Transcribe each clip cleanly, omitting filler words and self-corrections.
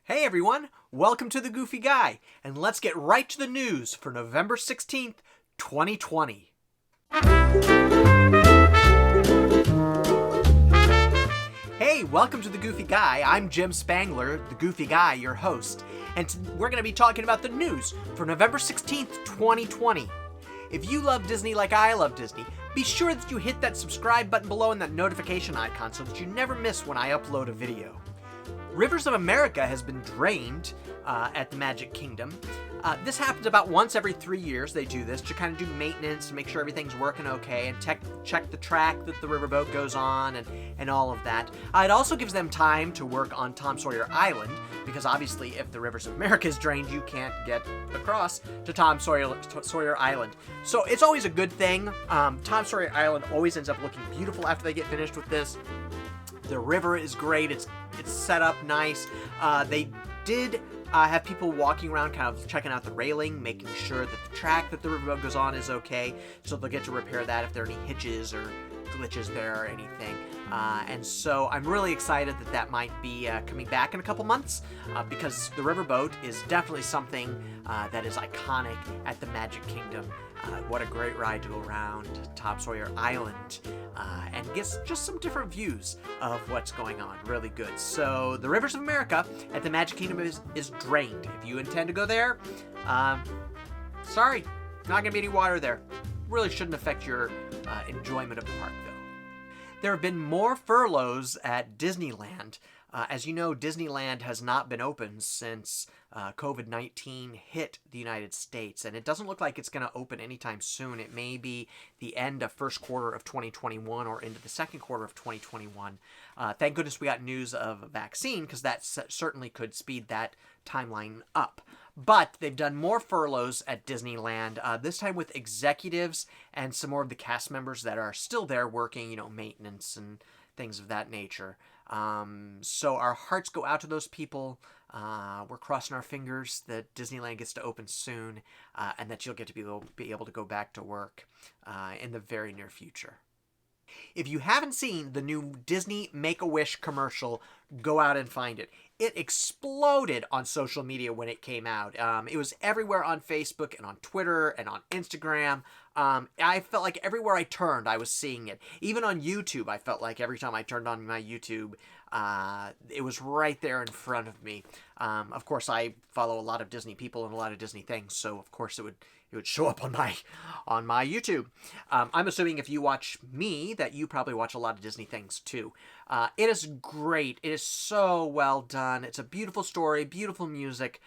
Hey everyone, welcome to The Goofy Guy, and let's get right to the news for November 16th, 2020. Hey, welcome to The Goofy Guy. I'm Jim Spangler, The Goofy Guy, your host, and we're going to be talking about the news for November 16th, 2020. If you love Disney like I love Disney, be sure that you hit that subscribe button below and that notification icon so that you never miss when I upload a video. Rivers of America has been drained at the Magic Kingdom. This happens about once every 3 years. They do this to kind of do maintenance, to make sure everything's working okay, and check the track that the riverboat goes on and all of that. It also gives them time to work on Tom Sawyer Island, because obviously if the Rivers of America is drained, you can't get across to Tom Sawyer Island. So it's always a good thing. Tom Sawyer Island always ends up looking beautiful after they get finished with this. The river is great. It's set up nice. They did have people walking around kind of checking out the railing, making sure that the track that the riverboat goes on is okay, so they'll get to repair that if there are any hitches or glitches there or anything. And so I'm really excited that might be coming back in a couple months, because the riverboat is definitely something that is iconic at the Magic Kingdom. What a great ride to go around Tom Sawyer Island and get just some different views of what's going on. Really good. So the Rivers of America at the Magic Kingdom is drained. If you intend to go there, sorry, not going to be any water there. Really shouldn't affect your enjoyment of the park, though. There have been more furloughs at Disneyland. As you know, Disneyland has not been open since COVID-19 hit the United States, and it doesn't look like it's going to open anytime soon. It may be the end of first quarter of 2021 or into the second quarter of 2021. Thank goodness we got news of a vaccine, because that certainly could speed that timeline up. But they've done more furloughs at Disneyland, this time with executives and some more of the cast members that are still there working, maintenance and things of that nature. So our hearts go out to those people. We're crossing our fingers that Disneyland gets to open soon, and that you'll get to be able to go back to work in the very near future. If you haven't seen the new Disney Make-A-Wish commercial, go out and find it. It exploded on social media when it came out. It was everywhere on Facebook and on Twitter and on Instagram. I felt like everywhere I turned, I was seeing it. Even on YouTube, I felt like every time I turned on my YouTube, it was right there in front of me. Of course, I follow a lot of Disney people and a lot of Disney things, so of course it would show up on my YouTube. I'm assuming if you watch me, that you probably watch a lot of Disney things too. It is great. It is so well done. It's a beautiful story, beautiful music.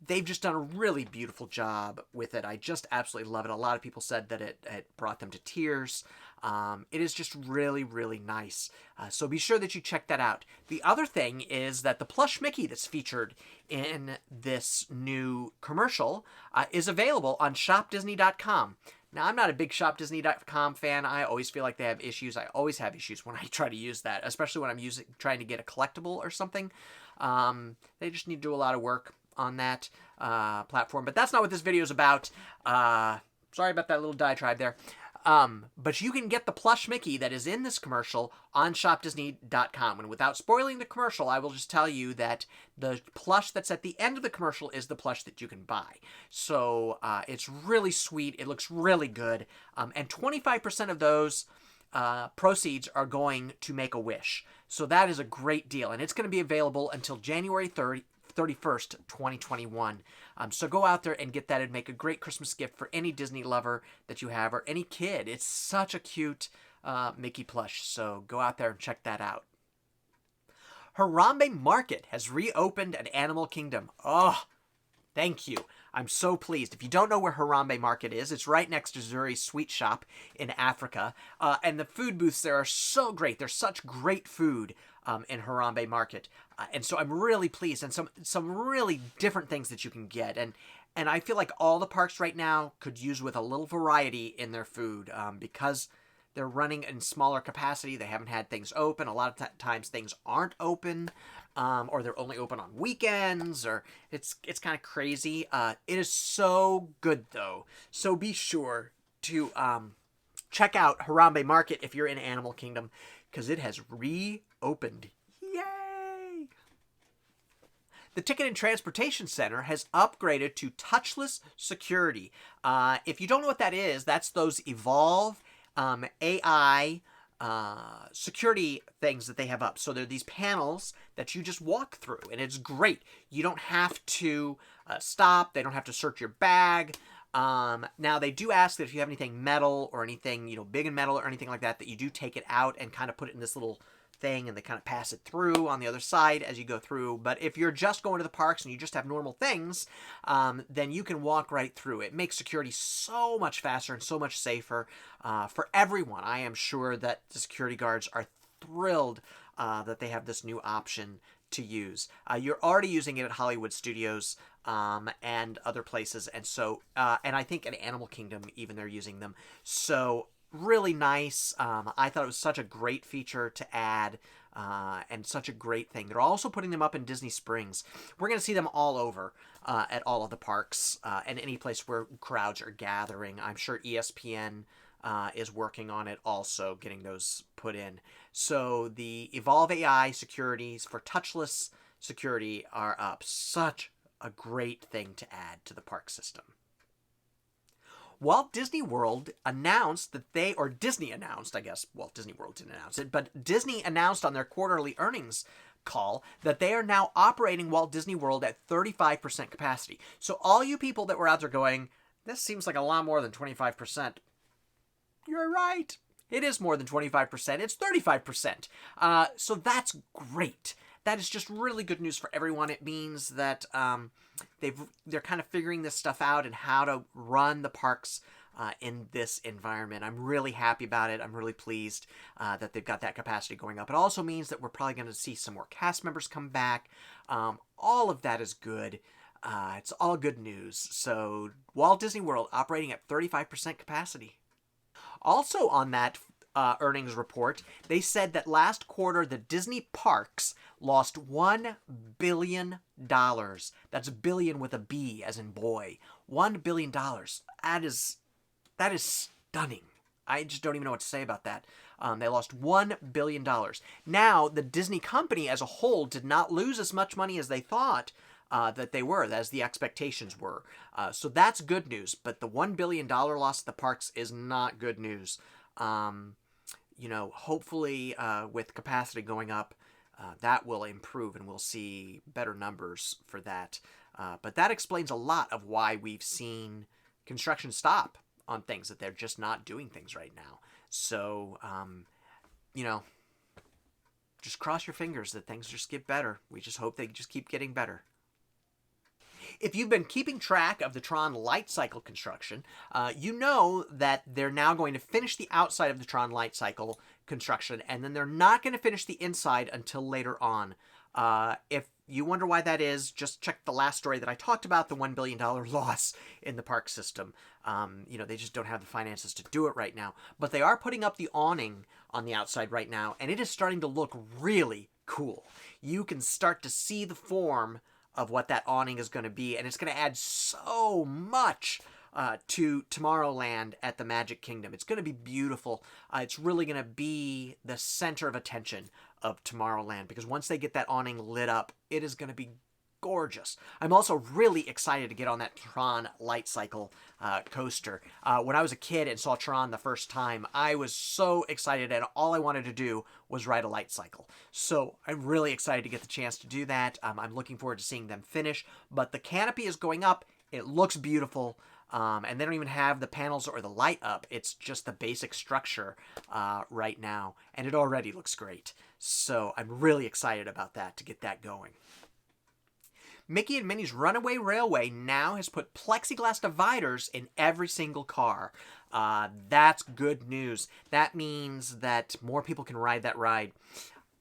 They've just done a really beautiful job with it. I just absolutely love it. A lot of people said that it brought them to tears. It is just really, really nice. So be sure that you check that out. The other thing is that the plush Mickey that's featured in this new commercial is available on shopdisney.com. Now, I'm not a big shopdisney.com fan. I always feel like they have issues. I always have issues when I try to use that, especially when I'm trying to get a collectible or something. They just need to do a lot of work on that platform. But that's not what this video is about. Sorry about that little diatribe there. But you can get the plush Mickey that is in this commercial on shopdisney.com. And without spoiling the commercial, I will just tell you that the plush that's at the end of the commercial is the plush that you can buy. So it's really sweet. It looks really good. And 25% of those proceeds are going to Make-A-Wish. So that is a great deal. And it's going to be available until January 31st, 2021. So go out there and get that and make a great Christmas gift for any Disney lover that you have or any kid. It's such a cute Mickey plush. So go out there and check that out. Harambe Market has reopened at Animal Kingdom. Oh, thank you. I'm so pleased. If you don't know where Harambe Market is, it's right next to Zuri's Sweet Shop in Africa. And the food booths there are so great. There's such great food in Harambe Market. And so I'm really pleased. And some really different things that you can get. And I feel like all the parks right now could use with a little variety in their food, because they're running in smaller capacity. They haven't had things open. A lot of times things aren't open, or they're only open on weekends, or it's kind of crazy. It is so good, though. So be sure to check out Harambe Market if you're in Animal Kingdom, because it has reopened. Yay! The Ticket and Transportation Center has upgraded to touchless security. If you don't know what that is, that's those Evolve AI security things that they have up. So they're these panels that you just walk through, and it's great. You don't have to stop. They don't have to search your bag. Now they do ask that if you have anything metal or anything, big and metal or anything like that, that you do take it out and kind of put it in this little thing, and they kind of pass it through on the other side as you go through. But if you're just going to the parks and you just have normal things, then you can walk right through. It makes security so much faster and so much safer for everyone. I am sure that the security guards are thrilled that they have this new option to use. You're already using it at Hollywood Studios and other places, and so and I think at Animal Kingdom even they're using them. So really nice. I thought it was such a great feature to add, and such a great thing. They're also putting them up in Disney Springs. We're going to see them all over at all of the parks and any place where crowds are gathering. I'm sure ESPN is working on it also, getting those put in. So the Evolve AI securities for touchless security are up. Such a great thing to add to the park system. Walt Disney World announced that Disney announced, I guess, Walt Disney World didn't announce it, but Disney announced on their quarterly earnings call that they are now operating Walt Disney World at 35% capacity. So all you people that were out there going, this seems like a lot more than 25%, you're right. It is more than 25%. It's 35%. So that's great. That is just really good news for everyone. It means that they're kind of figuring this stuff out and how to run the parks in this environment. I'm really happy about it. I'm really pleased that they've got that capacity going up. It also means that we're probably going to see some more cast members come back. All of that is good. It's all good news. So Walt Disney World operating at 35% capacity. Also on that earnings report, they said that last quarter the Disney parks lost $1 billion. That's billion with a B as in boy. $1 billion. That is stunning. I just don't even know what to say about that. They lost $1 billion. Now, the Disney company as a whole did not lose as much money as they thought that they were, as the expectations were. So that's good news. But the $1 billion loss at the parks is not good news. Hopefully with capacity going up, that will improve and we'll see better numbers for that. But that explains a lot of why we've seen construction stop on things, that they're just not doing things right now. So, just cross your fingers that things just get better. We just hope they just keep getting better. If you've been keeping track of the Tron light cycle construction, you know that they're now going to finish the outside of the Tron light cycle construction, and then they're not going to finish the inside until later on. If you wonder why that is, just check the last story that I talked about, the $1 billion loss in the park system. They just don't have the finances to do it right now. But they are putting up the awning on the outside right now, and it is starting to look really cool. You can start to see the form of what that awning is going to be, and it's going to add so much to Tomorrowland at the Magic Kingdom. It's going to be beautiful. It's really going to be the center of attention of Tomorrowland, because once they get that awning lit up, it is going to be gorgeous. I'm also really excited to get on that Tron light cycle coaster. When I was a kid and saw Tron the first time, I was so excited, and all I wanted to do was ride a light cycle. So I'm really excited to get the chance to do that. I'm looking forward to seeing them finish, but the canopy is going up. It looks beautiful. And they don't even have the panels or the light up. It's just the basic structure right now, and it already looks great. So I'm really excited about that, to get that going. Mickey and Minnie's Runaway Railway now has put plexiglass dividers in every single car. That's good news. That means that more people can ride that ride.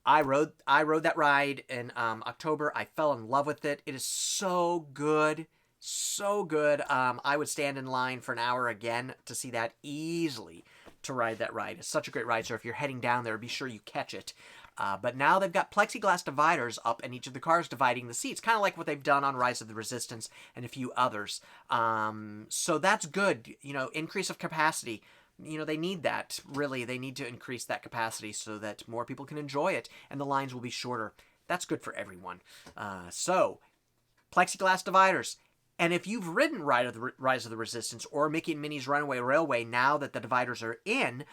I rode that ride in October. I fell in love with it. It is so good. So good. I would stand in line for an hour again to see that easily, to ride that ride. It's such a great ride, so if you're heading down there, be sure you catch it. But now they've got plexiglass dividers up in each of the cars, dividing the seats, kind of like what they've done on Rise of the Resistance and a few others. So that's good. Increase of capacity. They need that. Really, they need to increase that capacity so that more people can enjoy it, and the lines will be shorter. That's good for everyone. So plexiglass dividers. And if you've ridden Rise of the Resistance or Mickey and Minnie's Runaway Railway now that the dividers are in,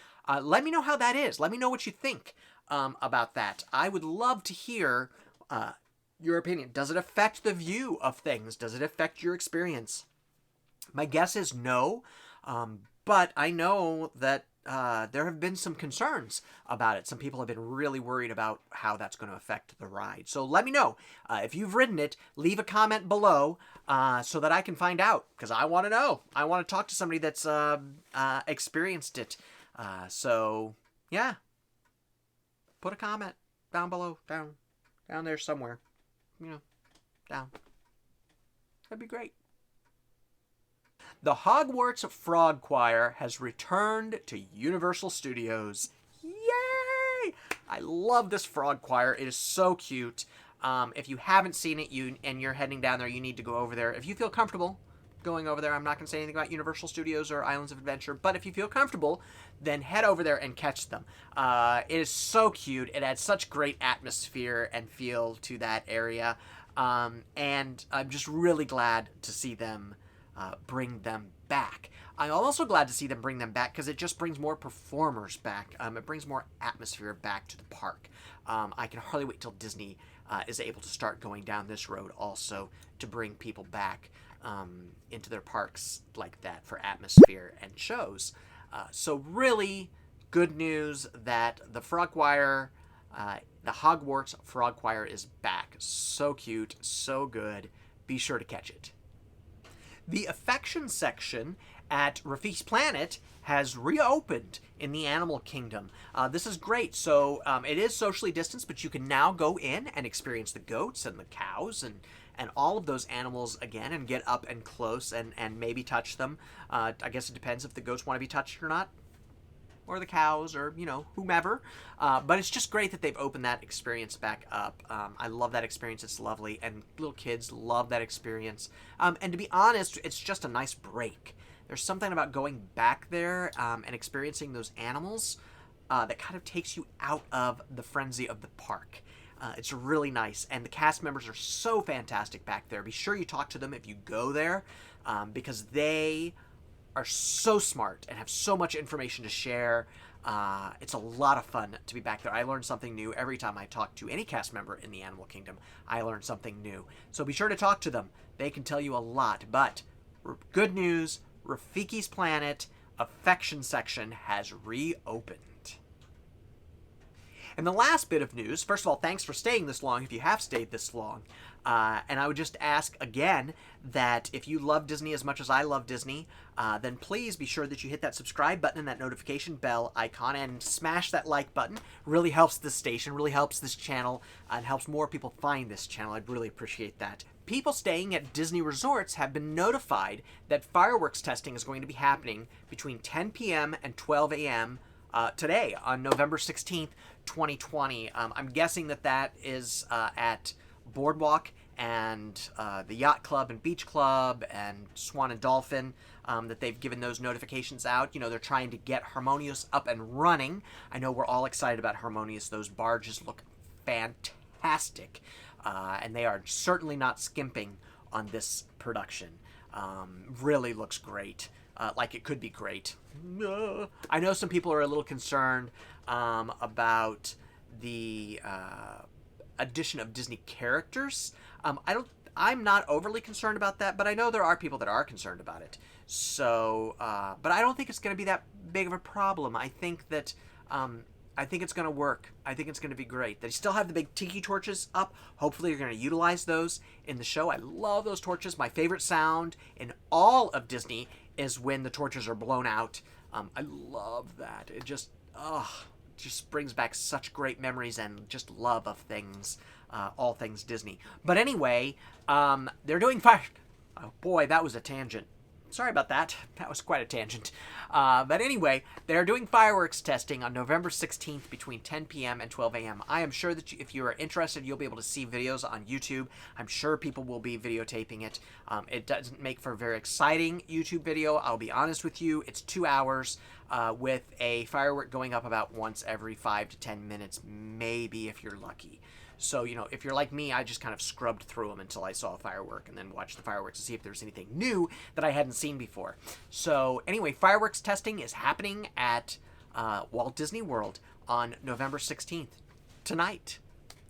let me know how that is. Let me know what you think about that. I would love to hear your opinion. Does it affect the view of things? Does it affect your experience? My guess is no, but I know that there have been some concerns about it. Some people have been really worried about how that's going to affect the ride. So let me know. If you've ridden it, leave a comment below so that I can find out, because I want to know. I want to talk to somebody that's experienced it. So, yeah. Put a comment down below, down there somewhere. Down. That'd be great. The Hogwarts Frog Choir has returned to Universal Studios. Yay! I love this frog choir. It is so cute. If you haven't seen it and you're heading down there, you need to go over there. If you feel comfortable going over there, I'm not going to say anything about Universal Studios or Islands of Adventure, but if you feel comfortable, then head over there and catch them. It is so cute. It adds such great atmosphere and feel to that area. And I'm just really glad to see them bring them back. I'm also glad to see them bring them back because it just brings more performers back. It brings more atmosphere back to the park. I can hardly wait till Disney is able to start going down this road also to bring people back into their parks like that for atmosphere and shows. So really good news that the Frog Choir, the Hogwarts Frog Choir is back. So cute, so good. Be sure to catch it. The affection section at Rafiki's Planet has reopened in the Animal Kingdom. This is great. So it is socially distanced, but you can now go in and experience the goats and the cows and all of those animals again and get up and close and maybe touch them. I guess it depends if the goats want to be touched or not, or the cows, or, whomever. But it's just great that they've opened that experience back up. I love that experience. It's lovely, and little kids love that experience. And to be honest, it's just a nice break. There's something about going back there and experiencing those animals that kind of takes you out of the frenzy of the park. It's really nice, and the cast members are so fantastic back there. Be sure you talk to them if you go there, because they are so smart and have so much information to share. It's a lot of fun to be back there. I learn something new every time I talk to any cast member in the Animal Kingdom. I learn something new. So be sure to talk to them. They can tell you a lot. But good news, Rafiki's Planet affection section has reopened. And the last bit of news, first of all, thanks for staying this long if you have stayed this long. And I would just ask again that if you love Disney as much as I love Disney, then please be sure that you hit that subscribe button and that notification bell icon and smash that like button. Really helps this station, really helps this channel, and helps more people find this channel. I'd really appreciate that. People staying at Disney resorts have been notified that fireworks testing is going to be happening between 10 p.m. and 12 a.m. Today on November 16th, 2020. I'm guessing that is at Boardwalk and the Yacht Club and Beach Club and Swan and Dolphin, that they've given those notifications out. They're trying to get Harmonious up and running. I know we're all excited about Harmonious. Those barges look fantastic, and they are certainly not skimping on this production. Really looks great. Like it could be great. I know some people are a little concerned about the addition of Disney characters. I'm not overly concerned about that, but I know there are people that are concerned about it. So, but I don't think it's going to be that big of a problem. I think that I think it's going to work. I think it's going to be great. They still have the big tiki torches up. Hopefully you're going to utilize those in the show. I love those torches. My favorite sound in all of Disney is when the torches are blown out. I love that. It just brings back such great memories and just love of things, all things Disney. But anyway, they're doing fire. Oh boy, that was a tangent. Sorry about that. That was quite a tangent. But anyway, they're doing fireworks testing on November 16th between 10 p.m. and 12 a.m. I am sure that if you are interested, you'll be able to see videos on YouTube. I'm sure people will be videotaping it. It doesn't make for a very exciting YouTube video. I'll be honest with you. It's 2 hours with a firework going up about once every 5 to 10 minutes, maybe if you're lucky. So, if you're like me, I just kind of scrubbed through them until I saw a firework and then watched the fireworks to see if there was anything new that I hadn't seen before. So, anyway, fireworks testing is happening at Walt Disney World on November 16th, tonight.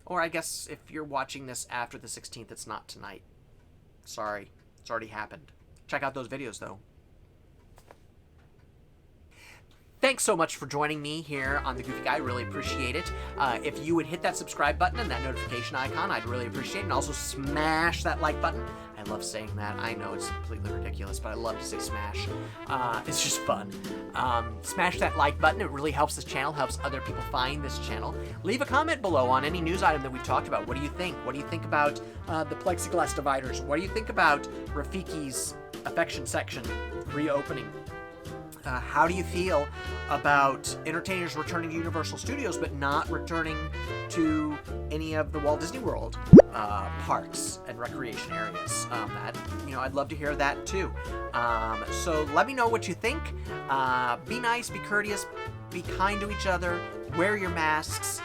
Or I guess if you're watching this after the 16th, it's not tonight. Sorry, it's already happened. Check out those videos, though. Thanks so much for joining me here on The Goofy Guy. I really appreciate it. If you would hit that subscribe button and that notification icon, I'd really appreciate it. And also smash that like button. I love saying that. I know it's completely ridiculous, but I love to say smash. It's just fun. Smash that like button. It really helps this channel, helps other people find this channel. Leave a comment below on any news item that we talked about. What do you think? What do you think about the plexiglass dividers? What do you think about Rafiki's affection section reopening? How do you feel about entertainers returning to Universal Studios but not returning to any of the Walt Disney World parks and recreation areas? I'd love to hear that too. So let me know what you think. Be nice, be courteous, be kind to each other, wear your masks,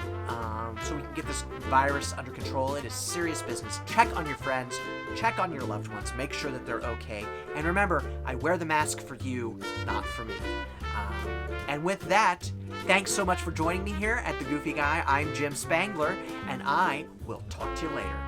so we can get this virus under control. It is serious business. Check on your friends, check on your loved ones, make sure that they're okay. And remember, I wear the mask for you, not for me. And with that, thanks so much for joining me here at The Goofy Guy. I'm Jim Spangler, and I will talk to you later.